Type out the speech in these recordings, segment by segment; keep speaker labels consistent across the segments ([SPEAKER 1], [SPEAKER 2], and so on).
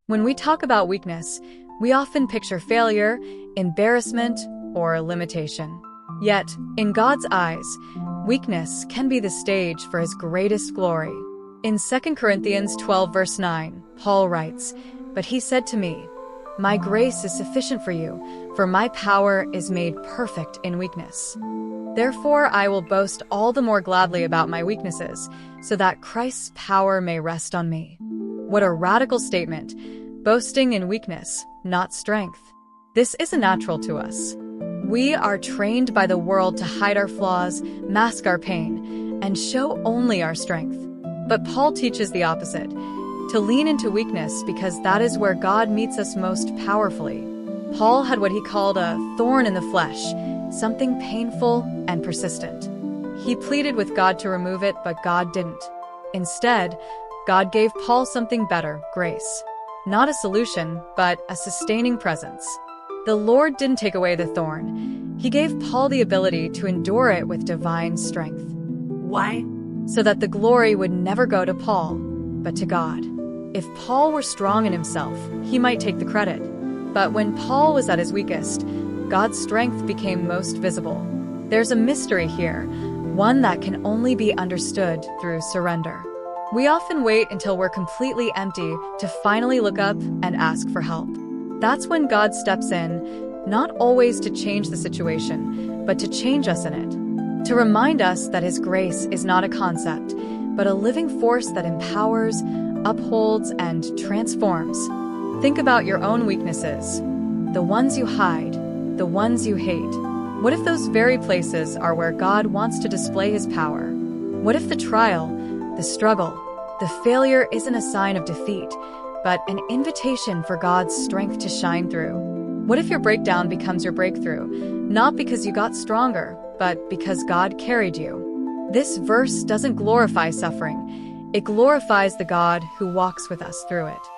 [SPEAKER 1] When we talk about weakness, we often picture failure, embarrassment, or limitation. Yet, in God's eyes, weakness can be the stage for His greatest glory. In 2 Corinthians 12 verse 9, Paul writes, "But he said to me, 'My grace is sufficient for you, for my power is made perfect in weakness.' Therefore I will boast all the more gladly about my weaknesses, so that Christ's power may rest on me." What a radical statement, boasting in weakness, not strength. This isn't natural to us. We are trained by the world to hide our flaws, mask our pain, and show only our strength. But Paul teaches the opposite, to lean into weakness because that is where God meets us most powerfully. Paul had what he called a thorn in the flesh, something painful and persistent. He pleaded with God to remove it, but God didn't. Instead, God gave Paul something better, grace. Not a solution, but a sustaining presence. The Lord didn't take away the thorn. He gave Paul the ability to endure it with divine strength. Why? So that the glory would never go to Paul, but to God. If Paul were strong in himself, he might take the credit. But when Paul was at his weakest, God's strength became most visible. There's a mystery here, one that can only be understood through surrender. We often wait until we're completely empty to finally look up and ask for help. That's when God steps in, not always to change the situation, but to change us in it. To remind us that His grace is not a concept, but a living force that empowers, upholds, and transforms. Think about your own weaknesses, the ones you hide, the ones you hate. What if those very places are where God wants to display His power? What if the trial, the struggle, the failure isn't a sign of defeat, but an invitation for God's strength to shine through? What if your breakdown becomes your breakthrough, not because you got stronger, but because God carried you? This verse doesn't glorify suffering. It glorifies the God who walks with us through it.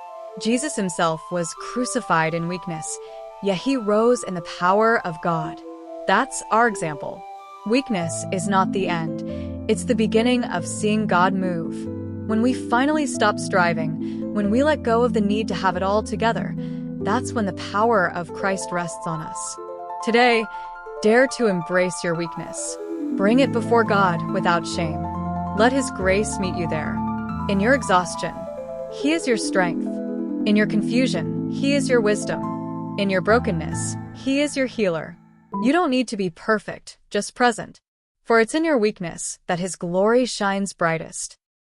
[SPEAKER 1] Jesus Himself was crucified in weakness, yet He rose in the power of God. That's our example. Weakness is not the end. It's the beginning of seeing God move. When we finally stop striving, when we let go of the need to have it all together, that's when the power of Christ rests on us. Today, dare to embrace your weakness. Bring it before God without shame. Let His grace meet you there. In your exhaustion, He is your strength. In your confusion, He is your wisdom. In your brokenness, He is your healer. You don't need to be perfect, just present. For it's in your weakness that His glory shines brightest.